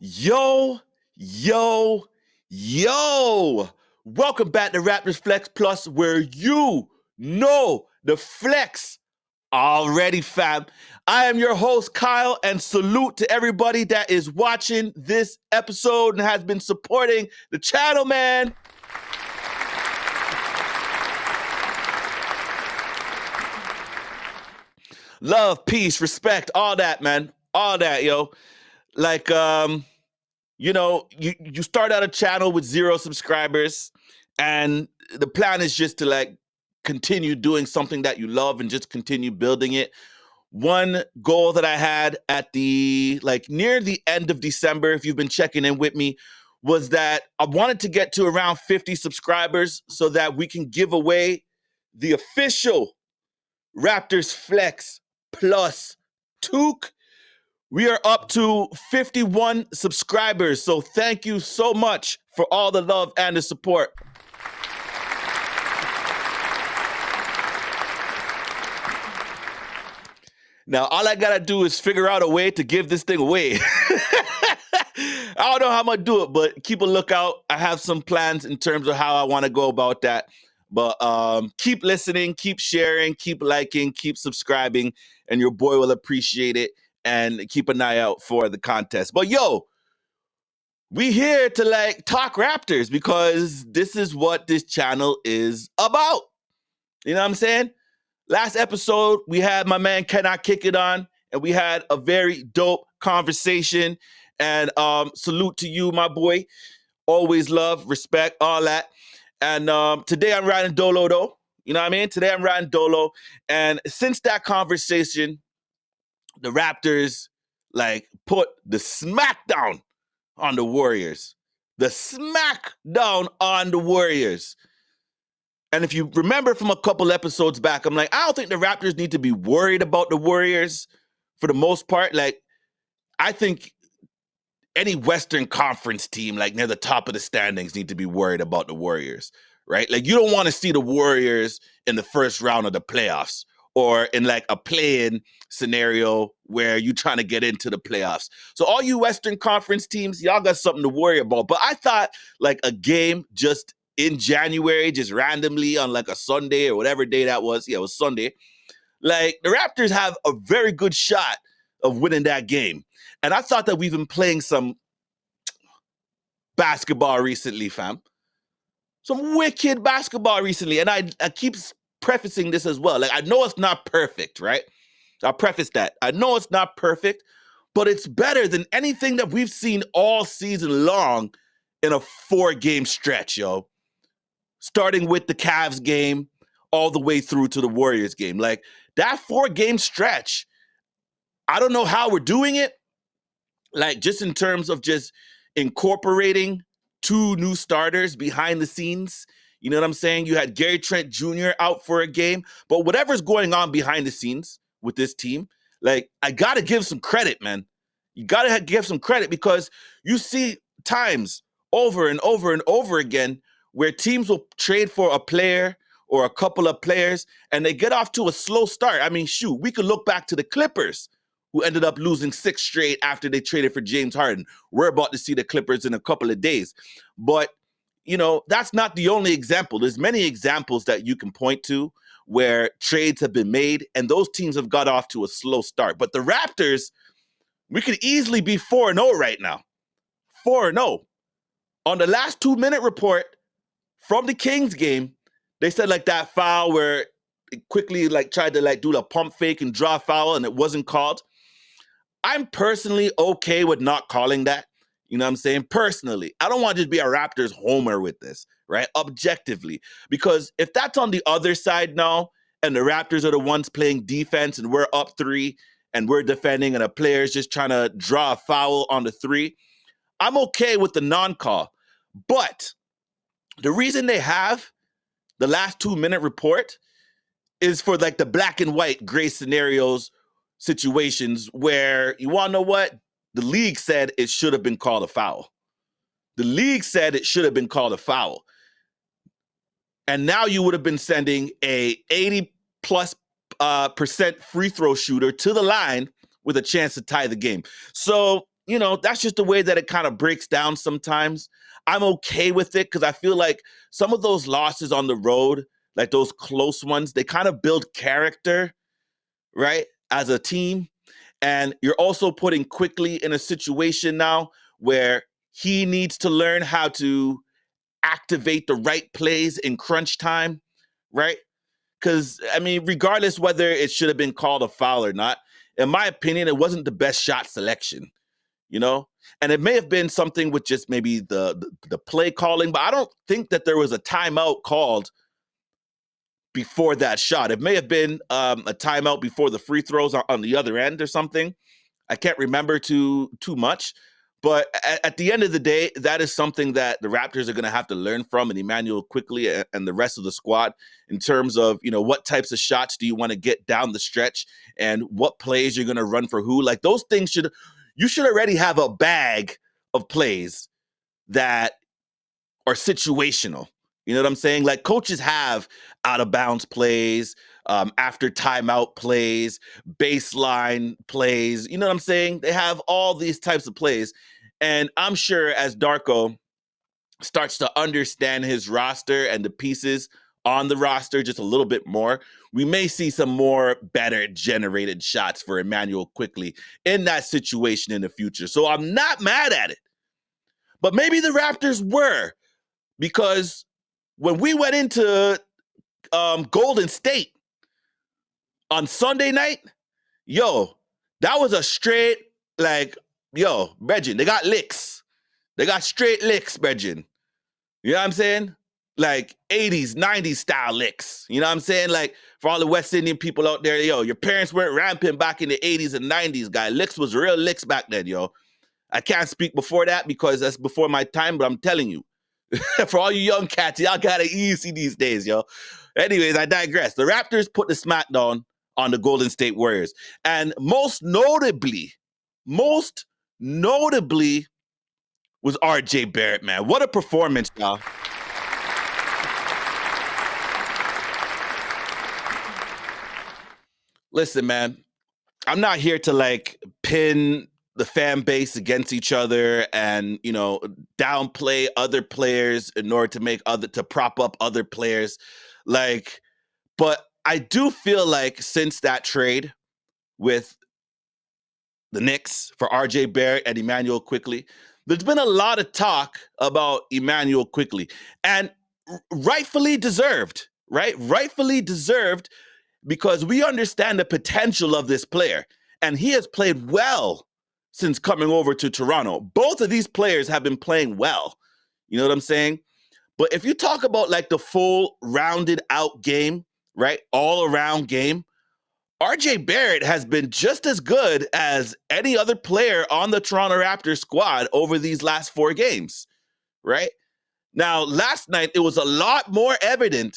Yo, yo, yo. Welcome back to Raptors Flex Plus, where you know the flex already, fam. I am your host, Kyle, and salute to everybody that is watching this episode and has been supporting the channel, man. Love, peace, respect, all that, man. All that, yo. Like, you start out a channel with 0 subscribers, and the plan is just to continue doing something that you love and just continue building it. One goal that I had at the near the end of December, if you've been checking in with me, was that I wanted to get to around 50 subscribers so that we can give away the official Raptors Flex Plus toque. We are up to 51 subscribers, so thank you so much for all the love and the support. Now, all I gotta do is figure out a way to give this thing away. I don't know how I'm gonna do it, but keep a lookout. I have some plans in terms of how I wanna go about that. But keep listening, keep sharing, keep liking, keep subscribing, and your boy will appreciate it. And keep an eye out for the contest. But yo, we here to talk Raptors because this is what this channel is about. You know what I'm saying? Last episode, we had my man Cannot Kick It on, and we had a very dope conversation. And salute to you, my boy. Always love, respect, all that. And today I'm riding Dolo, though. You know what I mean? Today I'm riding Dolo. And since that conversation, the Raptors put the smackdown on the Warriors. The smackdown on the Warriors. And if you remember from a couple episodes back, I'm I don't think the Raptors need to be worried about the Warriors for the most part. I think any Western Conference team, near the top of the standings, need to be worried about the Warriors, right? You don't want to see the Warriors in the first round of the playoffs or in a play-in scenario where you're trying to get into the playoffs. So all you Western Conference teams, y'all got something to worry about. But I thought a game just in January, just randomly on a Sunday or whatever day that was. Yeah, it was Sunday. The Raptors have a very good shot of winning that game. And I thought that we've been playing some basketball recently, fam. Some wicked basketball recently. And I keep prefacing this as well. I know it's not perfect, right? I'll preface that. I know it's not perfect, but it's better than anything that we've seen all season long in a 4-game stretch, yo. Starting with the Cavs game all the way through to the Warriors game. That 4-game stretch, I don't know how we're doing it. Just in terms of just incorporating 2 new starters behind the scenes. You know what I'm saying? You had Gary Trent Jr. out for a game, but whatever's going on behind the scenes with this team, I got to give some credit, man. You got to give some credit because you see times over and over and over again where teams will trade for a player or a couple of players and they get off to a slow start. I mean, shoot, we could look back to the Clippers, who ended up losing 6 straight after they traded for James Harden. We're about to see the Clippers in a couple of days. But, that's not the only example. There's many examples that you can point to where trades have been made and those teams have got off to a slow start. But the Raptors, we could easily be 4-0 right now. 4-0. On the last 2-minute report from the Kings game, they said that foul where it Quickley tried to do the pump fake and draw foul and it wasn't called. I'm personally okay with not calling that. You know what I'm saying? Personally, I don't want to just be a Raptors homer with this, right? Objectively. Because if that's on the other side now, and the Raptors are the ones playing defense and we're up 3 and we're defending and a player's just trying to draw a foul on the 3, I'm okay with the non-call. But the reason they have the last 2-minute report is for the black and white gray scenarios, situations where, you want to know what? The league said it should have been called a foul. The league said it should have been called a foul. And now you would have been sending a 80+% free throw shooter to the line with a chance to tie the game. So that's just the way that it kind of breaks down sometimes. I'm okay with it because I feel like some of those losses on the road, like those close ones, they kind of build character, right, as a team. And you're also putting Quickley in a situation now where he needs to learn how to activate the right plays in crunch time, right? Because, I mean, regardless whether it should have been called a foul or not, in my opinion, it wasn't the best shot selection, you know? And it may have been something with just maybe the play calling, but I don't think that there was a timeout called before that shot. It may have been a timeout before the free throws on the other end or something. I can't remember too much. But at the end of the day, that is something that the Raptors are going to have to learn from, and Immanuel Quickley and the rest of the squad, in terms of, what types of shots do you want to get down the stretch and what plays you're going to run for who. Like, those things you should already have a bag of plays that are situational. You know what I'm saying? Like, coaches have out of bounds plays, after timeout plays, baseline plays. You know what I'm saying? They have all these types of plays. And I'm sure as Darko starts to understand his roster and the pieces on the roster just a little bit more, we may see some more better generated shots for Immanuel Quickley in that situation in the future. So I'm not mad at it. But maybe the Raptors were, because when we went into Golden State on Sunday night, that was a straight, Bregin, they got licks. They got straight licks, Bregin. You know what I'm saying? Like 80s, 90s style licks. You know what I'm saying? Like, for all the West Indian people out there, your parents weren't rampant back in the 80s and 90s, guy. Licks was real licks back then, I can't speak before that because that's before my time, but I'm telling you, for all you young cats, y'all got it easy these days, yo. Anyways, I digress. The Raptors put the smackdown on the Golden State Warriors. And most notably was RJ Barrett, man. What a performance, y'all. Listen, man, I'm not here to pin the fan base against each other and, downplay other players in order to prop up other players. But I do feel like since that trade with the Knicks for RJ Barrett and Immanuel Quickley, there's been a lot of talk about Immanuel Quickley, and rightfully deserved, right? Rightfully deserved, because we understand the potential of this player, and he has played well since coming over to Toronto. Both of these players have been playing well. You know what I'm saying? But if you talk about the full rounded out game, right? All around game, RJ Barrett has been just as good as any other player on the Toronto Raptors squad over these last 4 games, right? Now, last night, it was a lot more evident.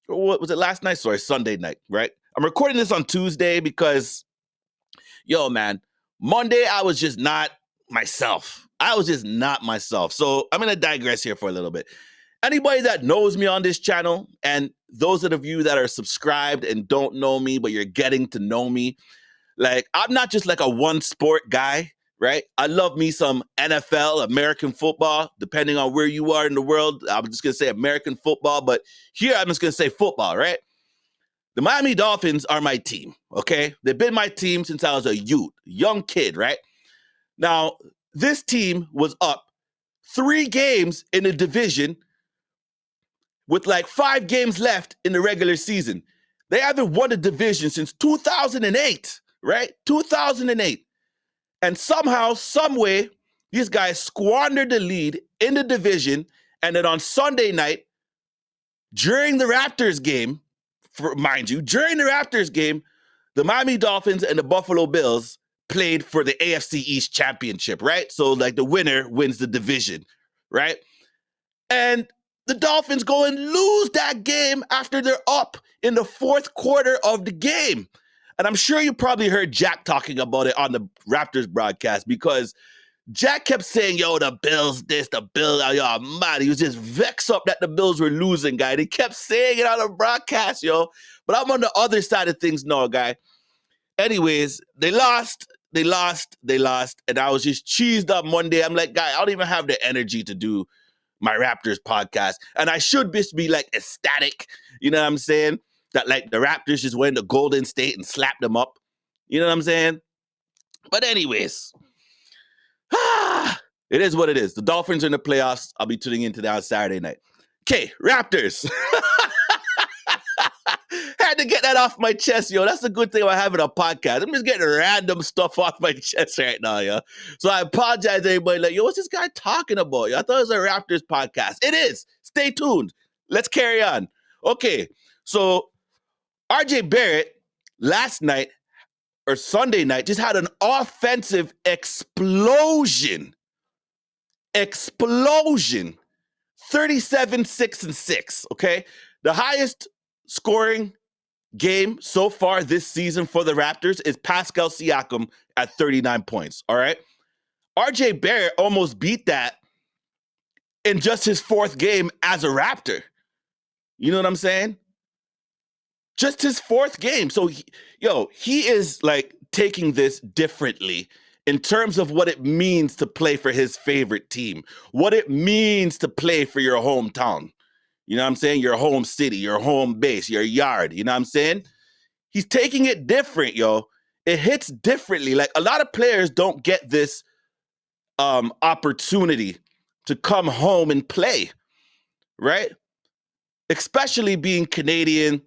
Or what was it last night? Sorry, Sunday night, right? I'm recording this on Tuesday because, man, Monday, I was just not myself. So I'm going to digress here for a little bit. Anybody that knows me on this channel, and those of you that are subscribed and don't know me, but you're getting to know me, I'm not just a one sport guy, right? I love me some NFL, American football, depending on where you are in the world. I'm just going to say American football, but here I'm just going to say football, right? The Miami Dolphins are my team, okay? They've been my team since I was a young kid, right? Now, this team was up 3 games in the division with 5 games left in the regular season. They haven't won a division since 2008, right? 2008. And somehow, some way, these guys squandered the lead in the division. And then on Sunday night, during the Raptors game, the Miami Dolphins and the Buffalo Bills played for the AFC East championship, right? So the winner wins the division, right? And the Dolphins go and lose that game after they're up in the 4th quarter of the game. And I'm sure you probably heard Jack talking about it on the Raptors broadcast, because Jack kept saying, the Bills this, the Bills, man. He was just vexed up that the Bills were losing, guy. They kept saying it on the broadcast, But I'm on the other side of things now, guy. Anyways, they lost. they lost, and I was just cheesed up Monday. I'm like, guy, I don't even have the energy to do my Raptors podcast. And I should just be like ecstatic, you know what I'm saying? That like the Raptors just went to Golden State and slapped them up. You know what I'm saying? But anyways, it is what it is. The Dolphins are in the playoffs. I'll be tuning into that on Saturday night. Okay, Raptors. Had to get that off my chest, yo. That's the good thing about having a podcast. I'm just getting random stuff off my chest right now, yo. So I apologize to everybody. Like, yo, what's this guy talking about? Yo? I thought it was a Raptors podcast. It is. Stay tuned. Let's carry on. Okay, so RJ Barrett last night or Sunday night just had an offensive explosion. 37, 6, and 6. Okay, the highest scoring game so far this season for the Raptors is Pascal Siakam at 39 points, all right? RJ Barrett almost beat that in just his fourth game as a Raptor. You know what I'm saying? Just his fourth game. So, he is like taking this differently in terms of what it means to play for his favorite team, what it means to play for your hometown. You know what I'm saying? Your home city, your home base, your yard. You know what I'm saying? He's taking it different, yo. It hits differently. Like a lot of players don't get this opportunity to come home and play, right? Especially being Canadian.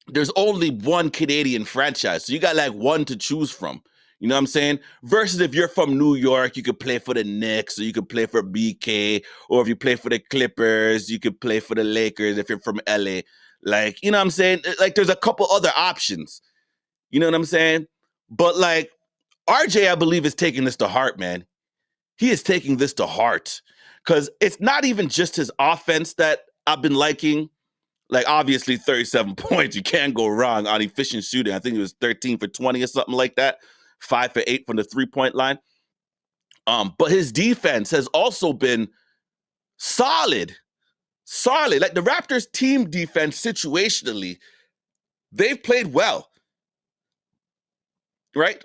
There's only one Canadian franchise. So you got like one to choose from. You know what I'm saying? Versus if you're from New York, you could play for the Knicks, or you could play for BK, or if you play for the Clippers, you could play for the Lakers if you're from LA. Like, you know what I'm saying? Like, there's a couple other options. You know what I'm saying? But like, RJ, I believe, is taking this to heart, man. He is taking this to heart. Because it's not even just his offense that I've been liking. Like, obviously, 37 points. You can't go wrong on efficient shooting. I think it was 13 for 20 or something like that. 5 for 8 from the three-point line. But his defense has also been solid. Solid. Like, the Raptors' team defense situationally, they've played well. Right?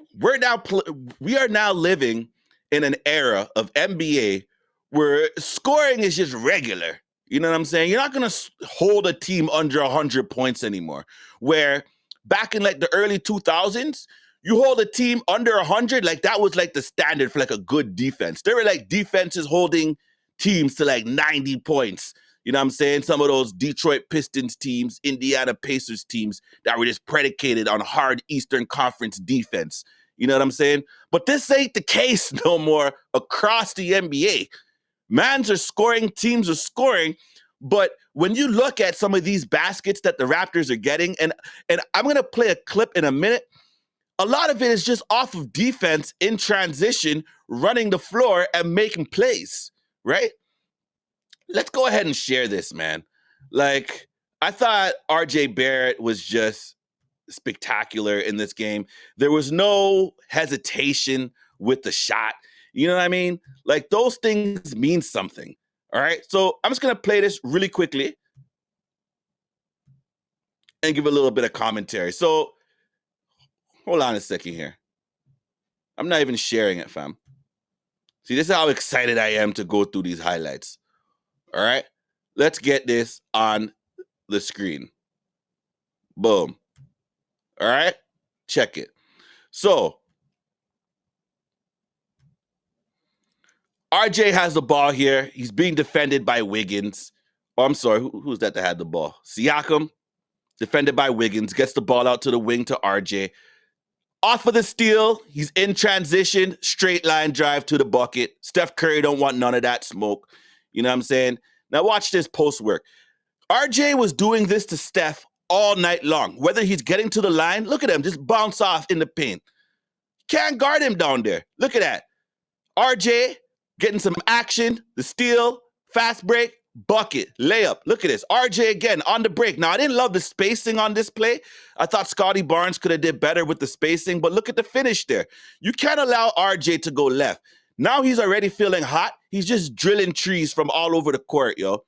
We are now living in an era of NBA where scoring is just regular. You know what I'm saying? You're not going to hold a team under 100 points anymore. Where back in like the early 2000s, you hold a team under 100, like that was like the standard for like a good defense. There were like defenses holding teams to like 90 points. You know what I'm saying? Some of those Detroit Pistons teams, Indiana Pacers teams that were just predicated on hard Eastern Conference defense. You know what I'm saying? But this ain't the case no more across the NBA. Mans are scoring, teams are scoring. But when you look at some of these baskets that the Raptors are getting, and I'm going to play a clip in a minute, a lot of it is just off of defense in transition, running the floor and making plays, right? Let's go ahead and share this, man. Like, I thought RJ Barrett was just spectacular in this game. There was no hesitation with the shot. You know what I mean? Like, those things mean something. All right. So I'm just going to play this really quickly and give a little bit of commentary. So hold on a second here. I'm not even sharing it, fam. See, this is how excited I am to go through these highlights. All right. Let's get this on the screen. Boom. All right. Check it. So RJ has the ball here. He's being defended by Wiggins. Oh, I'm sorry. Who's that had the ball? Siakam, defended by Wiggins, gets the ball out to the wing to RJ. Off of the steal, he's in transition, straight line drive to the bucket. Steph Curry don't want none of that smoke. You know what I'm saying? Now watch this post work. RJ was doing this to Steph all night long. Whether he's getting to the line, look at him, just bounce off in the paint. Can't guard him down there. Look at that. RJ getting some action, the steal, fast break, bucket, layup. Look at this. RJ again on the break. Now, I didn't love the spacing on this play. I thought Scotty Barnes could have did better with the spacing, but look at the finish there. You can't allow RJ to go left. Now he's already feeling hot. He's just drilling trees from all over the court, yo.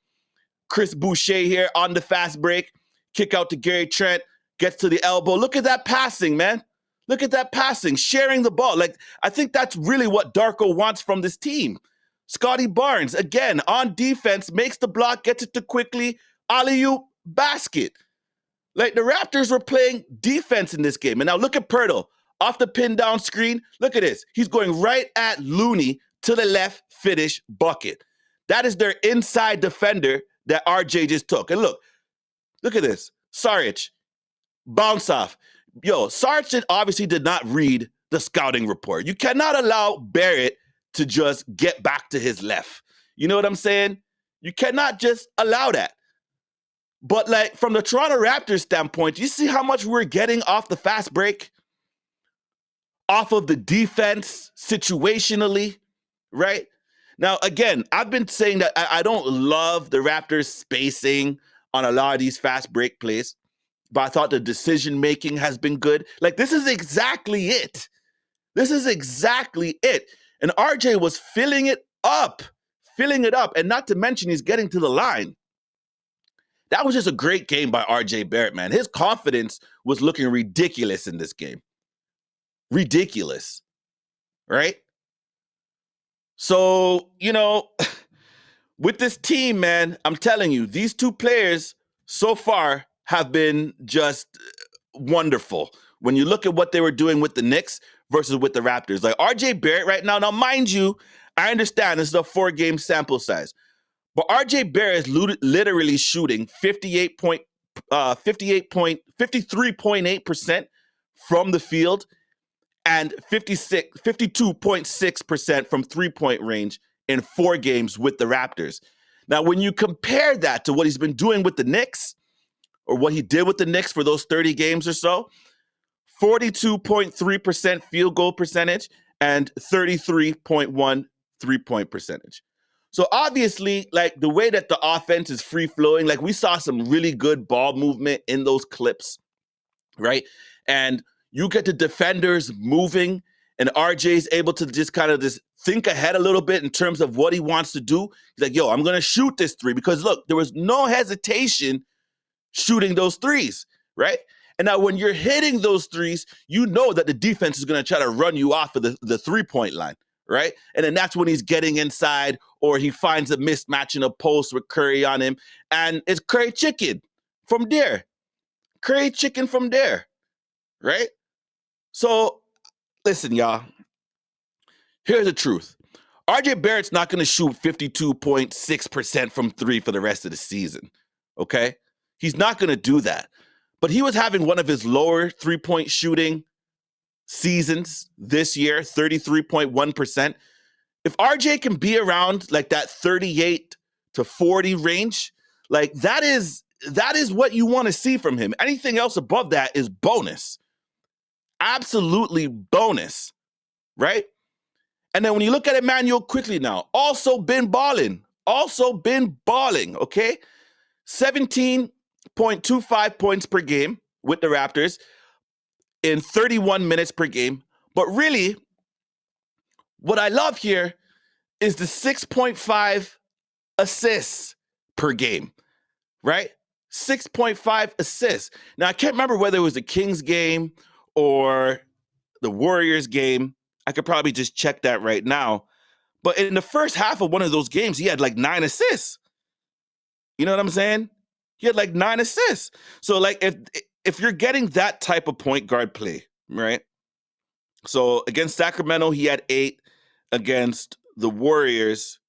Chris Boucher here on the fast break. Kick out to Gary Trent. Gets to the elbow. Look at that passing, man. Look at that passing, sharing the ball. Like, I think that's really what Darko wants from this team. Scotty Barnes, again, on defense, makes the block, gets it to Quickley, alley-oop, basket. Like, the Raptors were playing defense in this game. And now look at Poeltl. Off the pin down screen, look at this. He's going right at Looney to the left, finish, bucket. That is their inside defender that RJ just took. And look at this. Saric, bounce off. Yo, Saric obviously did not read the scouting report. You cannot allow Barrett to just get back to his left. You know what I'm saying? You cannot just allow that. But like from the Toronto Raptors standpoint, you see how much we're getting off the fast break? Off of the defense situationally, right? Now, again, I've been saying that I don't love the Raptors spacing on a lot of these fast break plays, but I thought the decision-making has been good. Like, this is exactly it. This is exactly it. And RJ was filling it up. And not to mention he's getting to the line. That was just a great game by RJ Barrett, man. His confidence was looking ridiculous in this game. Ridiculous, right? So, with this team, man, I'm telling you, these two players so far have been just wonderful. When you look at what they were doing with the Knicks versus with the Raptors, like RJ Barrett right now, mind you, I understand this is a 4-game sample size, but RJ Barrett is literally shooting 53.8% from the field and 52.6% from three-point range in 4 games with the Raptors. Now, when you compare that to what he's been doing with the Knicks, or what he did with the Knicks for those 30 games or so, 42.3% field goal percentage and 33.1 three-point percentage. So obviously, like the way that the offense is free-flowing, like we saw some really good ball movement in those clips, right? And you get the defenders moving, and RJ's able to just kind of just think ahead a little bit in terms of what he wants to do. He's like, yo, I'm going to shoot this 3 because look, there was no hesitation shooting those 3s, right? And now when you're hitting those 3s, you know that the defense is going to try to run you off of the 3-point line, right? And then that's when he's getting inside or he finds a mismatch in a post with Curry on him. And it's Curry chicken from there. Curry chicken from there, right? So listen, y'all, here's the truth. RJ Barrett's not going to shoot 52.6% from 3 for the rest of the season, okay? He's not going to do that. But he was having one of his lower 3-point shooting seasons this year, 33.1%. If RJ can be around like that 38 to 40 range, like that is what you want to see from him. Anything else above that is bonus. Absolutely bonus, right? And then when you look at Immanuel Quickley now, also been balling, okay? 17.25 points per game with the Raptors in 31 minutes per game. But really, what I love here is the 6.5 assists per game, right? 6.5 assists. Now, I can't remember whether it was the Kings game or the Warriors game. I could probably just check that right now. But in the first half of one of those games, he had like 9 assists. You know what I'm saying? He had like 9 assists. So like if you're getting that type of point guard play, right? So against Sacramento, he had 8. Against the Warriors,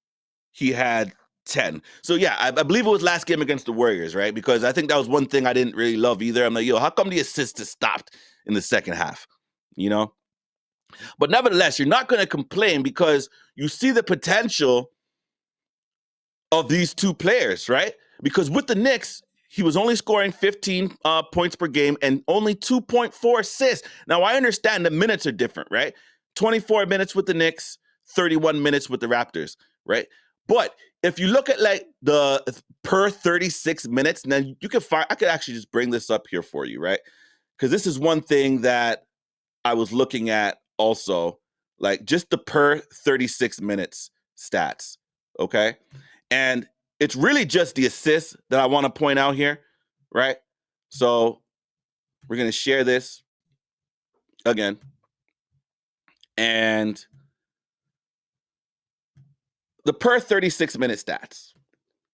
he had 10. So yeah, I believe it was last game against the Warriors, right? Because I think that was one thing I didn't really love either. I'm like, yo, how come the assists stopped in the second half? You know? But nevertheless, you're not going to complain because you see the potential of these two players, right? Because with the Knicks, he was only scoring 15 points per game and only 2.4 assists. Now, I understand the minutes are different, right? 24 minutes with the Knicks, 31 minutes with the Raptors, right? But if you look at like the per 36 minutes, then you can find, I could actually just bring this up here for you, right? Because this is one thing that I was looking at also, like just the per 36 minutes stats, okay? And it's really just the assists that I want to point out here, right? So we're going to share this. again. And the per 36-minute stats.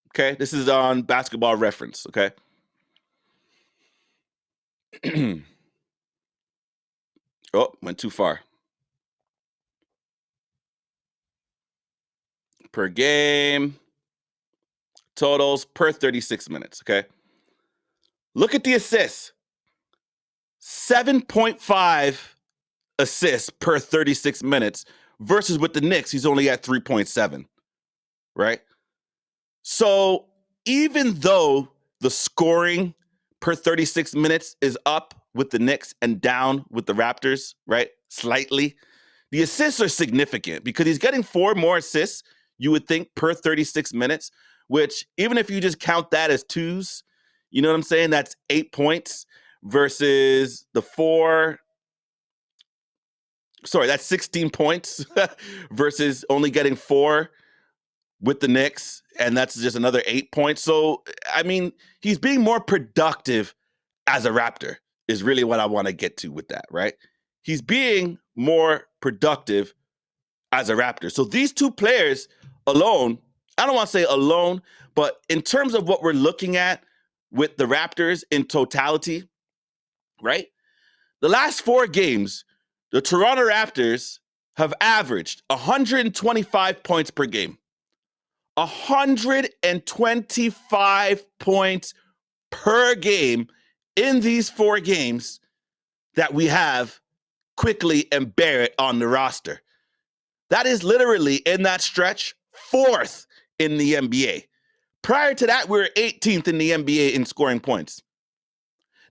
Okay, this is on Basketball Reference. Okay. Oh, went too far. Per game, totals per 36 minutes. Okay. Look at the assists. 7.5 assists per 36 minutes versus with the Knicks, he's only at 3.7. Right. So even though the scoring per 36 minutes is up with the Knicks and down with the Raptors, right? Slightly, the assists are significant because he's getting 4 more assists, you would think, per 36 minutes, which even if you just count that as twos, you know what I'm saying? That's 8 points versus the 4. Sorry, that's 16 points versus only getting 4 with the Knicks, and that's just another 8 points. So, I mean, he's being more productive as a Raptor is really what I want to get to with that, right? He's being more productive as a Raptor. So these two players alone, I don't want to say alone, but in terms of what we're looking at with the Raptors in totality, right? The last 4 games, the Toronto Raptors have averaged 125 points per game. 125 points per game in these 4 games that we have Quickley and Barrett on the roster. That is literally in that stretch 4th in the NBA. Prior to that, we were 18th in the NBA in scoring points.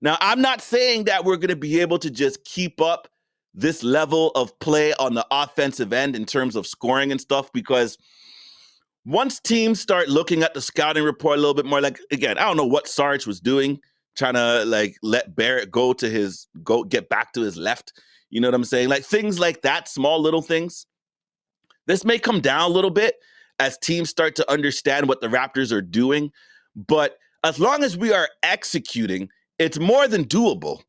Now, I'm not saying that we're going to be able to just keep up this level of play on the offensive end in terms of scoring and stuff, because once teams start looking at the scouting report a little bit more, like, again, I don't know what Sarge was doing, trying to like let Barrett get back to his left. You know what I'm saying? Like things like that, small little things. This may come down a little bit as teams start to understand what the Raptors are doing. But as long as we are executing, it's more than doable.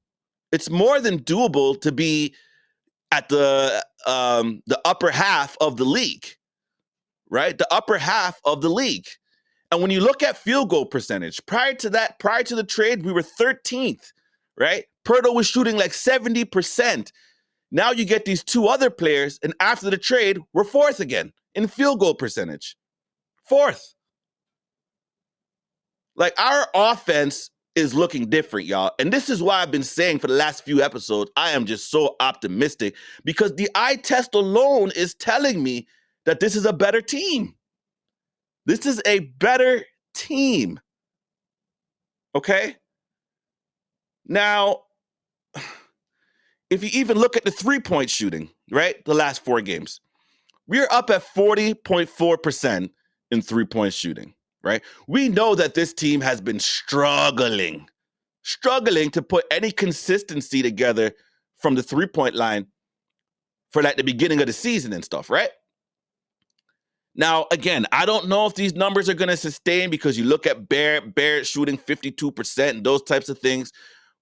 It's more than doable to be at the upper half of the league, right? The upper half of the league. And when you look at field goal percentage, prior to the trade, we were 13th, right? Poeltl was shooting like 70%. Now you get these 2 other players, and after the trade, we're 4th again in field goal percentage. 4th. Like, our offense is looking different, y'all. And this is why I've been saying for the last few episodes, I am just so optimistic, because the eye test alone is telling me that this is a better team. This is a better team. Okay? Now, if you even look at the 3-point shooting, right? The last 4 games, we're up at 40.4% in 3-point shooting, right? We know that this team has been struggling to put any consistency together from the 3-point line for like the beginning of the season and stuff, right? Now, again, I don't know if these numbers are going to sustain, because you look at Barrett shooting 52% and those types of things.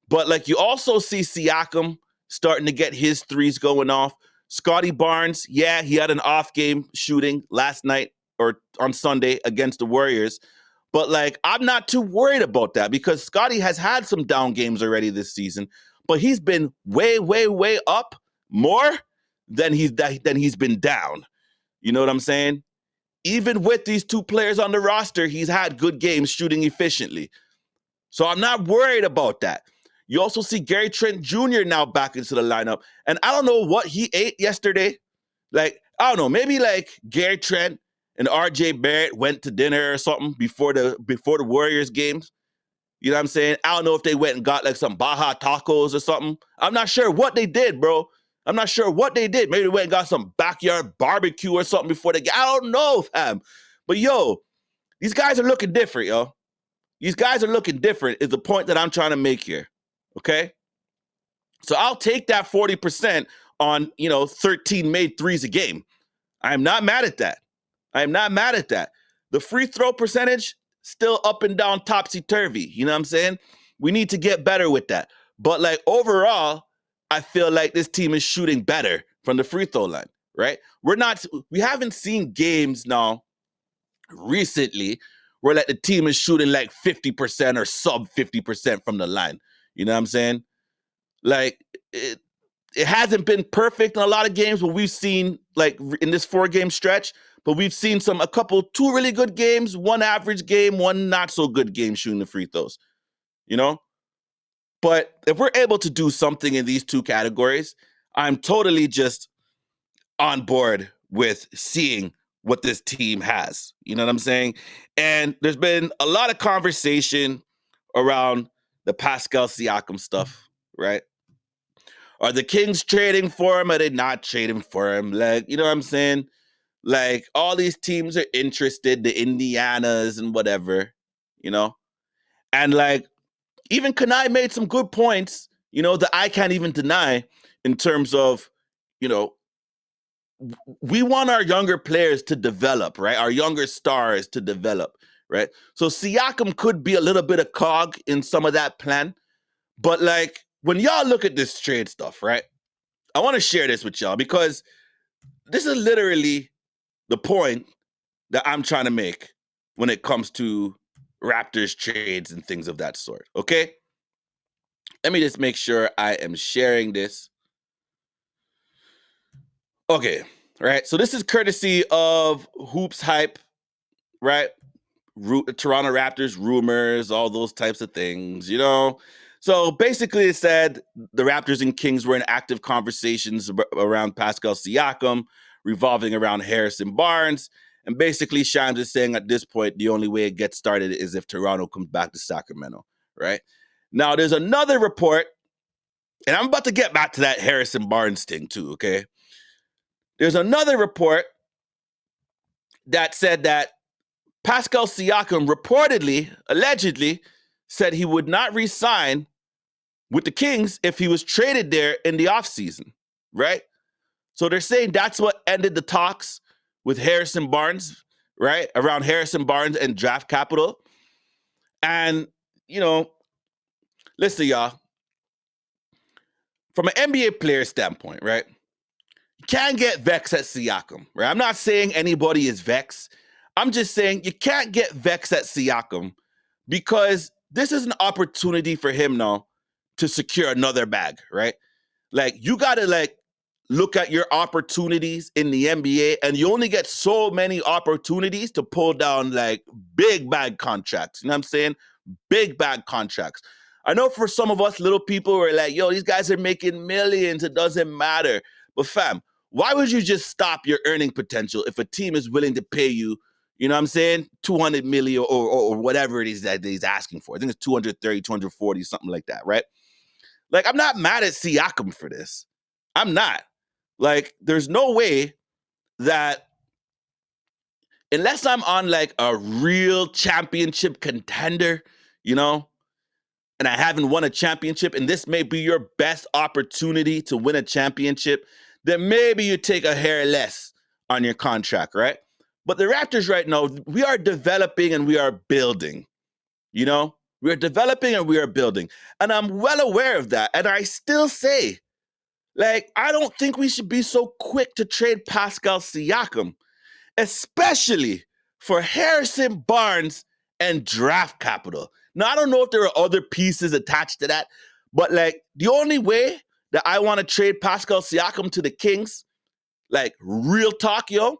But like, you also see Siakam starting to get his threes going off. Scotty Barnes, yeah, he had an off game shooting last night or on Sunday against the Warriors. But like, I'm not too worried about that, because Scotty has had some down games already this season, but he's been way, way, way up more than he's been down. You know what I'm saying? Even with these 2 players on the roster, he's had good games shooting efficiently. So I'm not worried about that. You also see Gary Trent Jr. now back into the lineup. And I don't know what he ate yesterday. Like, I don't know, maybe like Gary Trent and RJ Barrett went to dinner or something before the Warriors games. You know what I'm saying? I don't know if they went and got like some Baja tacos or something. I'm not sure what they did, bro. I'm not sure what they did. Maybe they went and got some backyard barbecue or something before they get. I don't know, fam. But yo, these guys are looking different, yo. These guys are looking different is the point that I'm trying to make here. Okay? So I'll take that 40% on, 13 made threes a game. I am not mad at that. I am not mad at that. The free throw percentage, still up and down, topsy-turvy. You know what I'm saying? We need to get better with that. But like overall, I feel like this team is shooting better from the free throw line, right? We haven't seen games now recently where like the team is shooting like 50% or sub 50% from the line. You know what I'm saying? Like it hasn't been perfect in a lot of games, but we've seen like in this 4-game stretch, but we've seen two really good games, one average game, one not so good game shooting the free throws, you know? But if we're able to do something in these two categories, I'm totally just on board with seeing what this team has. You know what I'm saying? And there's been a lot of conversation around the Pascal Siakam stuff, right? Are the Kings trading for him? Are they not trading for him? Like, you know what I'm saying? Like, all these teams are interested, the Indianas and whatever, you know? And like, even Kanai made some good points, you know, that I can't even deny in terms of, you know, we want our younger players to develop, right? Our younger stars to develop, right? So Siakam could be a little bit of cog in some of that plan. But like, when y'all look at this trade stuff, right? I want to share this with y'all because this is literally the point that I'm trying to make when it comes to Raptors trades and things of that sort. Okay? Let me just make sure I am sharing this. Okay, right. So this is courtesy of Hoops Hype, right? Toronto Raptors rumors, all those types of things, you know? So basically, it said the Raptors and Kings were in active conversations around Pascal Siakam, revolving around Harrison Barnes. And basically, Shams is saying at this point, the only way it gets started is if Toronto comes back to Sacramento, right? Now, there's another report, and I'm about to get back to that Harrison Barnes thing too, okay? There's another report that said that Pascal Siakam reportedly, allegedly, said he would not re-sign with the Kings if he was traded there in the offseason, right? So they're saying that's what ended the talks with Harrison Barnes, right? Around Harrison Barnes and draft capital. And, you know, listen, y'all, from an NBA player standpoint, right? You can't get vexed at Siakam, right? I'm not saying anybody is vexed. I'm just saying you can't get vexed at Siakam because this is an opportunity for him now to secure another bag, right? Like you got to like look at your opportunities in the NBA and you only get so many opportunities to pull down like big bag contracts. You know what I'm saying? Big bag contracts. I know for some of us little people we're like, yo, these guys are making millions. It doesn't matter. But fam, why would you just stop your earning potential if a team is willing to pay you, you know what I'm saying, 200 million or whatever it is that he's asking for? I think it's 230, 240, something like that, right? Like, I'm not mad at Siakam for this. I'm not. Like, there's no way that unless I'm on like a real championship contender, you know, and I haven't won a championship, and this may be your best opportunity to win a championship, then maybe you take a hair less on your contract, right? But the Raptors right now, we are developing and we are building, you know? We are developing and we are building. And I'm well aware of that. And I still say, like, I don't think we should be so quick to trade Pascal Siakam, especially for Harrison Barnes and draft capital. Now, I don't know if there are other pieces attached to that, but like the only way that I want to trade Pascal Siakam to the Kings, like real talk, yo,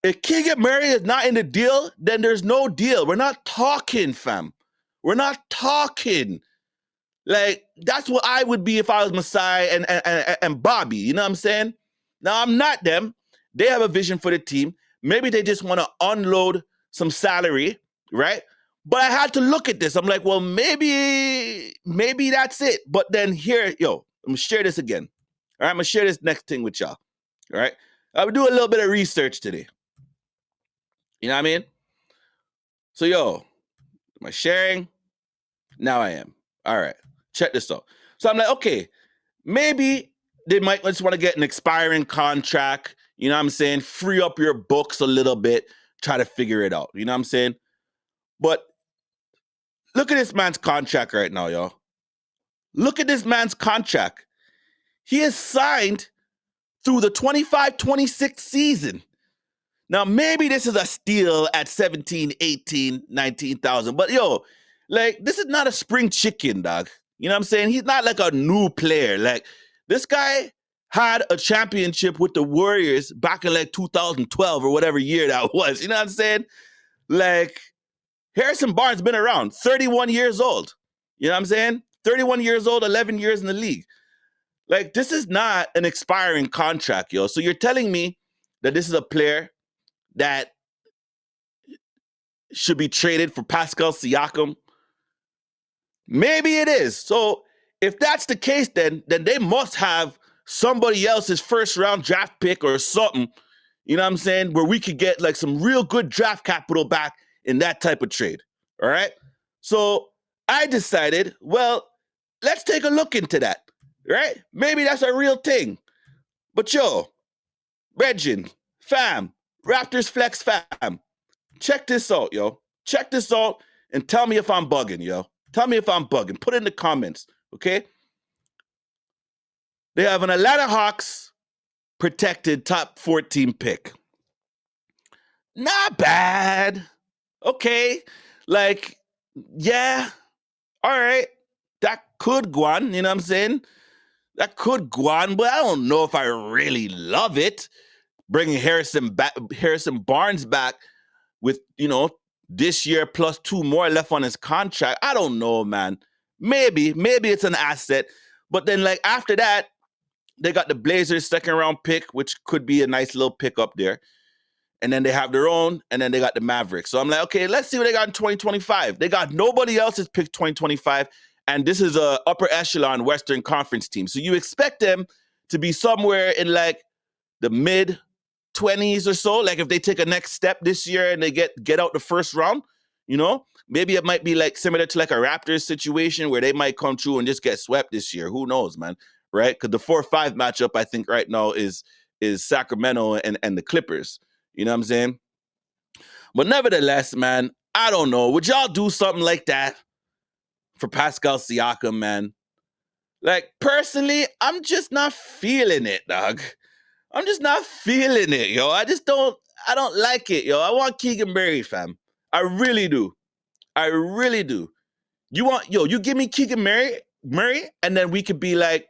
if Keegan Murray is not in the deal, then there's no deal. We're not talking, fam. We're not talking. Like, that's what I would be if I was Masai and Bobby. You know what I'm saying? Now, I'm not them. They have a vision for the team. Maybe they just want to unload some salary, right? But I had to look at this. I'm like, well, maybe that's it. But then here, yo, I'm going to share this again. All right, I'm going to share this next thing with y'all. All right? I would do a little bit of research today. You know what I mean? So, yo, am I sharing? Now I am. All right. Check this out. So I'm like, okay, maybe they might just want to get an expiring contract. You know what I'm saying? Free up your books a little bit, try to figure it out. You know what I'm saying? But look at this man's contract right now, y'all. Look at this man's contract. he is signed through the 25-26 season. Now, maybe this is a steal at 17, 18, 19,000, but yo, like, this is not a spring chicken, dog. You know what I'm saying? He's not like a new player. Like, this guy had a championship with the Warriors back in like 2012 or whatever year that was. You know what I'm saying? Like, Harrison Barnes been around, 31 years old. You know what I'm saying? 31 years old, 11 years in the league. Like, this is not an expiring contract, yo. So you're telling me that this is a player that should be traded for Pascal Siakam? Maybe it is. So if that's the case, then they must have somebody else's first round draft pick or something, you know what I'm saying, where we could get like some real good draft capital back in that type of trade. All right. So I decided, well, let's take a look into that. Right? Maybe that's a real thing. But yo, Regin, fam, Raptors Flex fam, check this out, yo. Check this out and tell me if I'm bugging, yo. Tell me if I'm bugging. Put it in the comments, okay? They have an Atlanta Hawks protected top 14 pick. Not bad. Okay. Like, yeah. All right. That could go on, you know what I'm saying? That could go on, but I don't know if I really love it. Bringing Harrison Barnes back with, this year plus 2 more left on his contract. I don't know, man. Maybe it's an asset. But then, like, after that, they got the Blazers' second round pick, which could be a nice little pick up there. And then they have their own, and then they got the Mavericks. So I'm like, okay, let's see what they got in 2025. They got nobody else's pick 2025, and this is a upper echelon Western Conference team. So you expect them to be somewhere in like the mid 20s or so. Like if they take a next step this year and they get out the first round, maybe it might be like similar to like a Raptors situation where they might come through and just get swept this year. Who knows, man? Right? Because the 4-5 matchup, I think right now is Sacramento and the Clippers. You know what I'm saying? But nevertheless, man, I don't know. Would y'all do something like that for Pascal Siakam, man? Like, personally, I'm just not feeling it, dog. I'm just not feeling it, yo. I don't like it, yo. I want Keegan Murray, fam. I really do. I really do. You give me Keegan Murray, and then we could be like,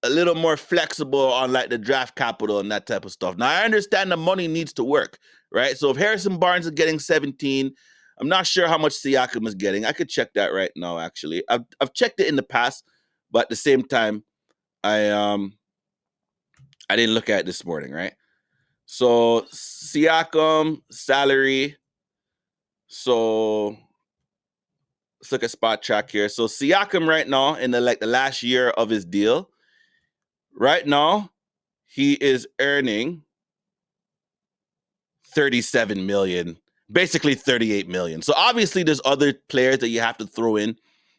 a little more flexible on like the draft capital and that type of stuff. Now, I understand the money needs to work, right? So if Harrison Barnes is getting 17, I'm not sure how much Siakam is getting. I could check that right now, actually. I've checked it in the past, but at the same time, I didn't look at it this morning, right? So Siakam salary. So let's look at spot track here. So Siakam right now in the last year of his deal, right now he is earning 37 million, basically 38 million. So obviously there's other players that you have to throw in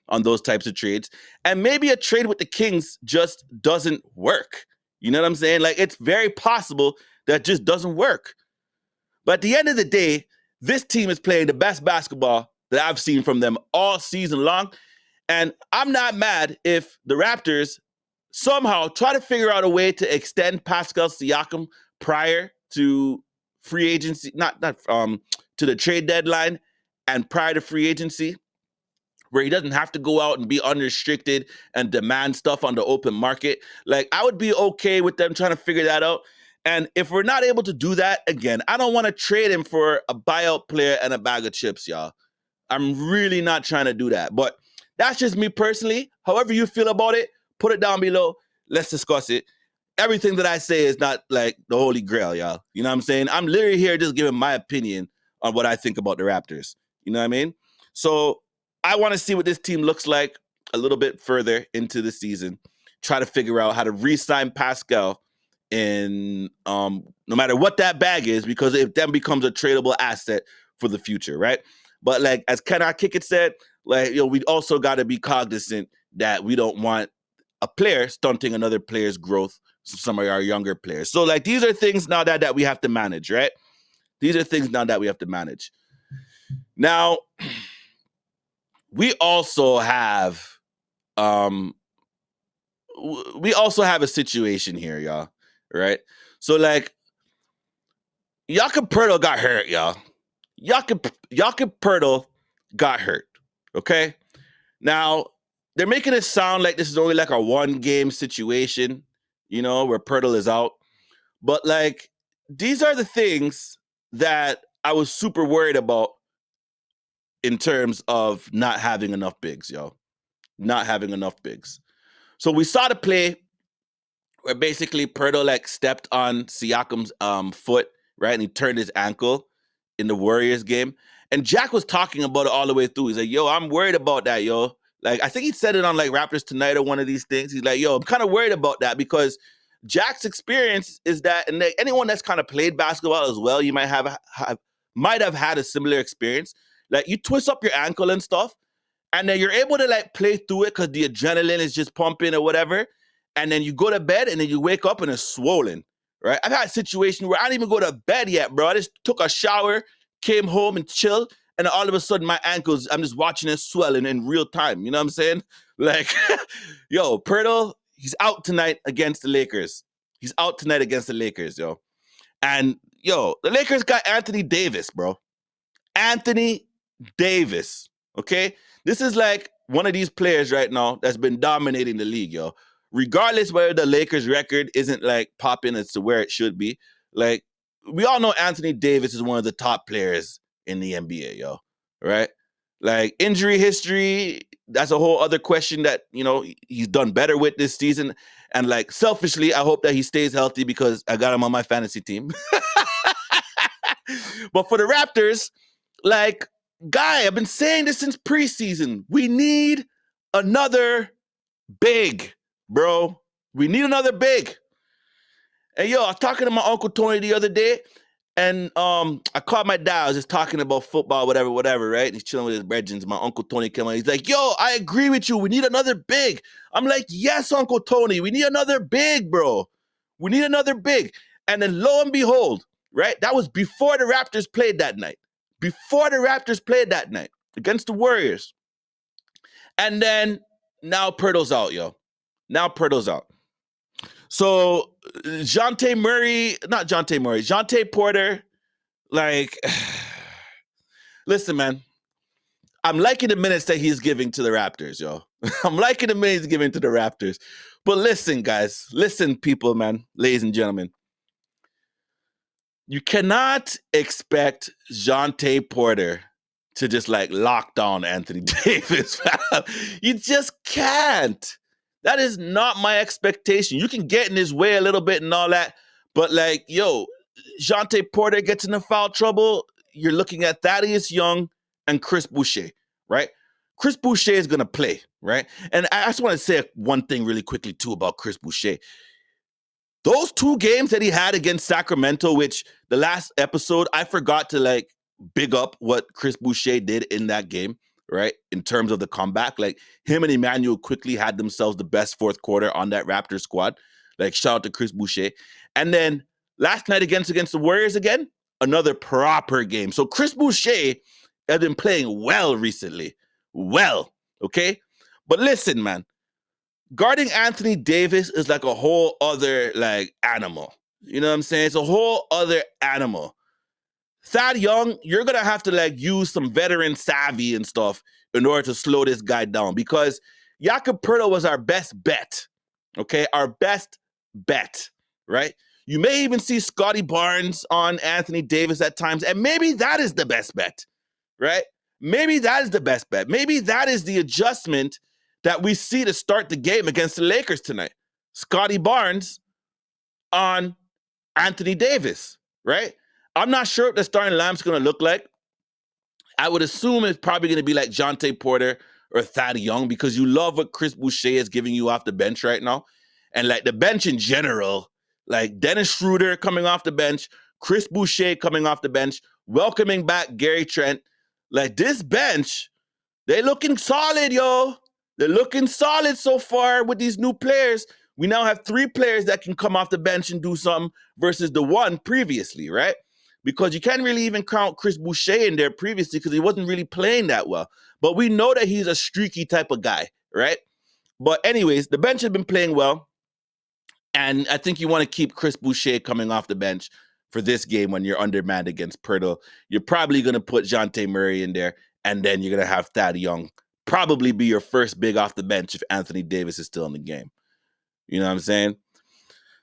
on those types of trades. And maybe a trade with the Kings just doesn't work. You know what I'm saying? Like, it's very possible that just doesn't work. But at the end of the day, this team is playing the best basketball that I've seen from them all season long. And I'm not mad if the Raptors somehow try to figure out a way to extend Pascal Siakam prior to free agency, not to the trade deadline and prior to free agency, where he doesn't have to go out and be unrestricted and demand stuff on the open market. Like, I would be okay with them trying to figure that out. And if we're not able to do that, again, I don't want to trade him for a buyout player and a bag of chips, y'all. I'm really not trying to do that. But that's just me personally. However you feel about it, put it down below. Let's discuss it. Everything that I say is not like the holy grail, y'all. You know what I'm saying? I'm literally here just giving my opinion on what I think about the Raptors. You know what I mean? So I want to see what this team looks like a little bit further into the season. Try to figure out how to re-sign Pascal in no matter what that bag is, because it then becomes a tradable asset for the future, right? But like as Can I Kick It said, like, we also got to be cognizant that we don't want a player stunting another player's growth, some of our younger players. So like these are things now that we have to manage, right? These are things now that we have to manage. Now, we also have we also have a situation here, y'all. Right? So like Jakob Poeltl got hurt, y'all. Jakob Poeltl got hurt. Okay? Now, they're making it sound like this is only like a one game situation, where Poeltl is out. But like, these are the things that I was super worried about in terms of not having enough bigs, yo. Not having enough bigs. So we saw the play where basically Poeltl like stepped on Siakam's foot, right? And he turned his ankle in the Warriors game. And Jack was talking about it all the way through. He's like, yo, I'm worried about that, yo. Like, I think he said it on like Raptors Tonight or one of these things. He's like, yo, I'm kind of worried about that because Jack's experience is that, and like, anyone that's kind of played basketball as well, you might have had a similar experience. Like, you twist up your ankle and stuff, and then you're able to like play through it because the adrenaline is just pumping or whatever. And then you go to bed and then you wake up and it's swollen, right? I've had situations where I didn't even go to bed yet, bro. I just took a shower, came home and chilled, and all of a sudden my ankles, I'm just watching it swelling in real time. You know what I'm saying? Like, yo, Poeltl, he's out tonight against the Lakers. He's out tonight against the Lakers, yo. And yo, the Lakers got Anthony Davis, bro. Anthony Davis, okay? This is like one of these players right now that's been dominating the league, yo. Regardless whether the Lakers record isn't like popping as to where it should be, like we all know Anthony Davis is one of the top players in the NBA, yo. Right? Like injury history, that's a whole other question that, he's done better with this season. And like selfishly, I hope that he stays healthy because I got him on my fantasy team. But for the Raptors, like, guy, I've been saying this since preseason. We need another big, bro. We need another big. And yo, I was talking to my Uncle Tony the other day, and I called my dad. I was just talking about football, whatever, right? And he's chilling with his brethren. My Uncle Tony came on. He's like, yo, I agree with you. We need another big. I'm like, yes, Uncle Tony. We need another big, bro. We need another big. And then lo and behold, right? That was before the Raptors played that night. Before the Raptors played that night against the Warriors. And then now Poeltl's out, yo. Now Poeltl's out. So Jonte Porter, like, listen, man. I'm liking the minutes that he's giving to the Raptors, yo. I'm liking the minutes he's giving to the Raptors. But listen, guys. Listen, people, man. Ladies and gentlemen. You cannot expect Jonte Porter to just like lock down Anthony Davis. You just can't. That is not my expectation. You can get in his way a little bit and all that, but like, yo, Jonte Porter gets into foul trouble. You're looking at Thaddeus Young and Chris Boucher, right? Chris Boucher is going to play, right? And I just want to say one thing really quickly too about Chris Boucher. Those two games that he had against Sacramento, which the last episode, I forgot to like big up what Chris Boucher did in that game, right? In terms of the comeback, like him and Immanuel Quickley had themselves the best fourth quarter on that Raptors squad. Like shout out to Chris Boucher. And then last night against the Warriors again, another proper game. So Chris Boucher has been playing well recently. Well, okay? But listen, man. Guarding Anthony Davis is like a whole other like animal. You know what I'm saying? It's a whole other animal. Thad Young, you're gonna have to like use some veteran savvy and stuff in order to slow this guy down because Jakob Poeltl was our best bet. Okay, our best bet, right? You may even see Scotty Barnes on Anthony Davis at times, and maybe that is the best bet, right? Maybe that is the best bet. Maybe that is the adjustment that we see to start the game against the Lakers tonight. Scotty Barnes on Anthony Davis, right? I'm not sure what the starting lineup's going to look like. I would assume it's probably going to be like Jonte Porter or Thad Young because you love what Chris Boucher is giving you off the bench right now. And like the bench in general, like Dennis Schroeder coming off the bench, Chris Boucher coming off the bench, welcoming back Gary Trent. Like this bench, they looking solid, yo. They're looking solid so far with these new players. We now have 3 players that can come off the bench and do something versus the one previously, right? Because you can't really even count Chris Boucher in there previously because he wasn't really playing that well. But we know that he's a streaky type of guy, right? But anyways, the bench has been playing well. And I think you want to keep Chris Boucher coming off the bench for this game when you're undermanned against Poeltl. You're probably going to put Jonte Murray in there, and then you're going to have Thad Young probably be your first big off the bench if Anthony Davis is still in the game. You know what I'm saying?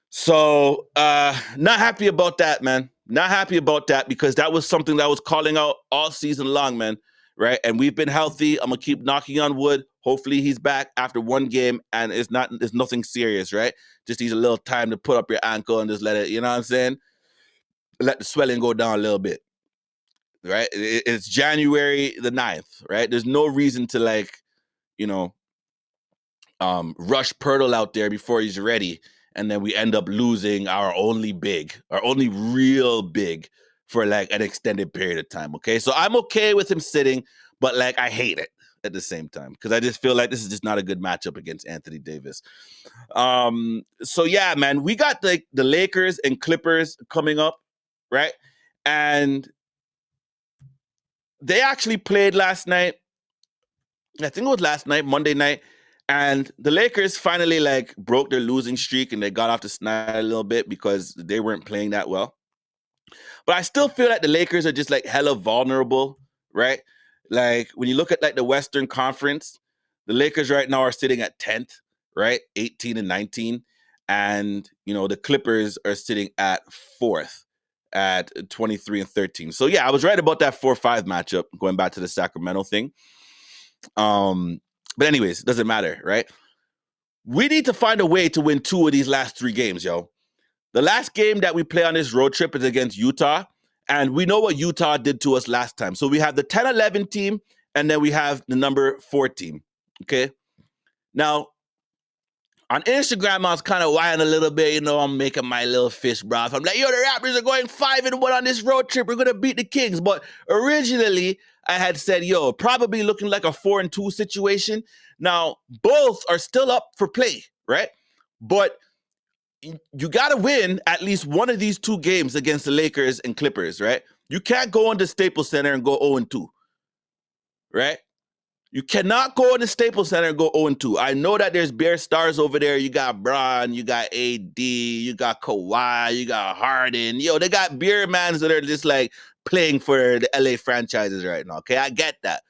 So not happy about that, man. Not happy about that because that was something that I was calling out all season long, man. Right. And we've been healthy. I'm gonna keep knocking on wood. Hopefully he's back after one game and it's nothing serious, right? Just needs a little time to put up your ankle and just let it, you know what I'm saying? Let the swelling go down a little bit. Right. It's January the 9th, right? There's no reason to rush Poeltl out there before he's ready. And then we end up losing our only real big for like an extended period of time. Okay. So I'm okay with him sitting, but like I hate it at the same time because I just feel like this is just not a good matchup against Anthony Davis. So yeah, man, we got the Lakers and Clippers coming up, right? And they actually played last night. I think it was last night, Monday night. And the Lakers finally like broke their losing streak and they got off the snide a little bit because they weren't playing that well. But I still feel like the Lakers are just like hella vulnerable, right? Like when you look at like the Western Conference, the Lakers right now are sitting at 10th, right? 18 and 19. And, the Clippers are sitting at 4th at 23 and 13. So yeah, I was right about that 4-5 matchup going back to the Sacramento thing. But anyways, it doesn't matter, right? We need to find a way to win 2 of these last 3 games, yo. The last game that we play on this road trip is against Utah, and we know what Utah did to us last time. So we have the 10-11 team, and then we have the number 4 team, okay? Now, on Instagram, I was kind of whining a little bit, I'm making my little fish broth. I'm like, the Raptors are going 5-1 on this road trip. We're going to beat the Kings. But originally, I had said, probably looking like a 4-2 situation. Now, both are still up for play, right? But you got to win at least one of these 2 games against the Lakers and Clippers, right? You can't go into Staples Center and go 0-2, right? You cannot go in the Staples Center and go 0-2. I know that there's bare stars over there. You got Bron, you got AD, you got Kawhi, you got Harden. They got beer mans that are just like playing for the LA franchises right now. Okay, I get that.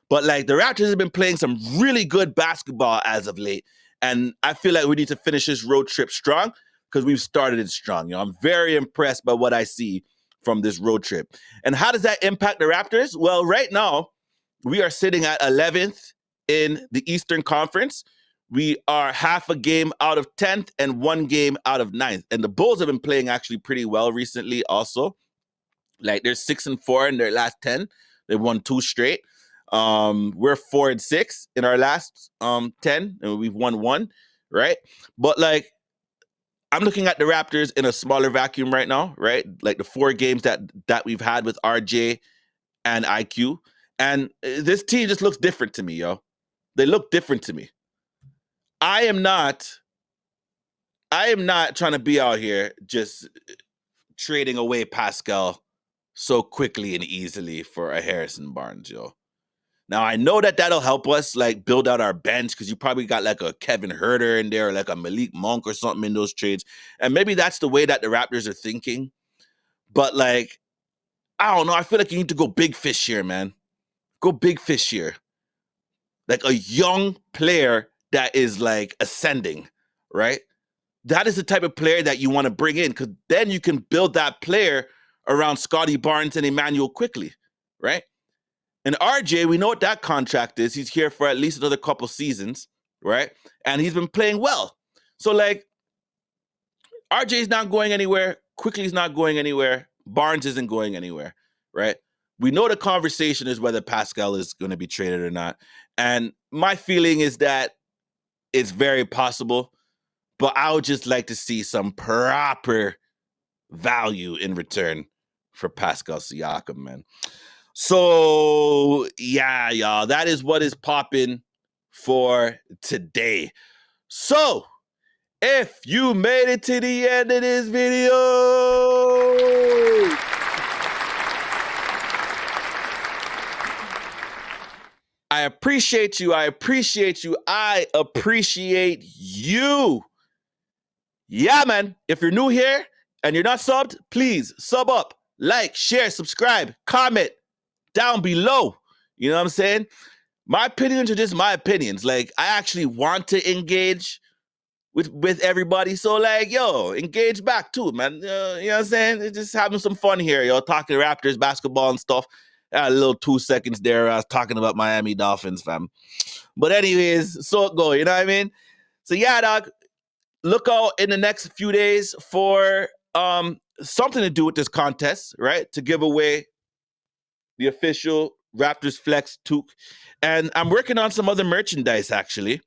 But like the Raptors have been playing some really good basketball as of late. And I feel like we need to finish this road trip strong because we've started it strong. I'm very impressed by what I see from this road trip. And how does that impact the Raptors? Well, right now, we are sitting at 11th in the Eastern Conference. We are half a game out of 10th and 1 game out of 9th. And the Bulls have been playing actually pretty well recently also. Like they're 6-4 in their last 10. They've won 2 straight. We're 4-6 in our last 10, and we've won 1, right? But like I'm looking at the Raptors in a smaller vacuum right now, right? Like the 4 games that we've had with RJ and IQ. And this team just looks different to me, yo. They look different to me. I am not trying to be out here just trading away Pascal so quickly and easily for a Harrison Barnes, yo. Now, I know that that'll help us like build out our bench because you probably got like a Kevin Huerter in there or like a Malik Monk or something in those trades. And maybe that's the way that the Raptors are thinking. But like, I don't know. I feel like you need to go big fish here, man. Go big fish here. Like a young player that is like ascending, right? That is the type of player that you want to bring in because then you can build that player around Scotty Barnes and Immanuel Quickley, right? And RJ, we know what that contract is. He's here for at least another couple seasons, right? And he's been playing well. So like RJ's not going anywhere. Quickley's not going anywhere. Barnes isn't going anywhere, right? We know the conversation is whether Pascal is going to be traded or not. And my feeling is that it's very possible, but I would just like to see some proper value in return for Pascal Siakam, man. So, yeah, y'all, that is what is popping for today. So, if you made it to the end of this video, I appreciate you. I appreciate you. I appreciate you. Yeah, man. If you're new here and you're not subbed, please sub up, like, share, subscribe, comment down below. You know what I'm saying? My opinions are just my opinions. Like, I actually want to engage with everybody. So, like, yo, engage back too, man. You know what I'm saying? Just having some fun here, yo. Talking Raptors basketball and stuff. I had a little 2 seconds there. I was talking about Miami Dolphins, fam. But anyways, so it go. You know what I mean? So yeah, dog. Look out in the next few days for something to do with this contest, right? To give away the official Raptors Flex toque. And I'm working on some other merchandise actually.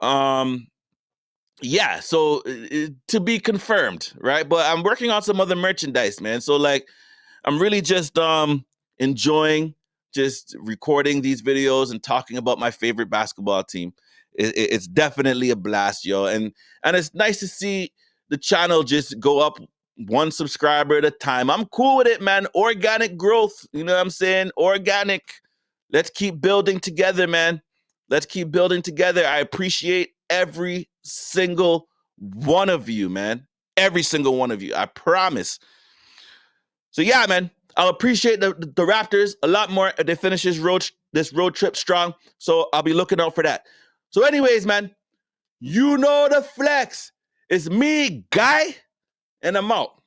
Yeah, so to be confirmed, right? But I'm working on some other merchandise, man. So like I'm really just enjoying just recording these videos and talking about my favorite basketball team. It's definitely a blast, yo. And it's nice to see the channel just go up one subscriber at a time. I'm cool with it, man. Organic growth, you know what I'm saying? Organic. Let's keep building together, man. Let's keep building together. I appreciate every single one of you, man. Every single one of you. I promise. So yeah, man, I'll appreciate the Raptors a lot more if they finish this road trip strong. So I'll be looking out for that. So anyways, man, you know the flex. It's me, Guy, and I'm out.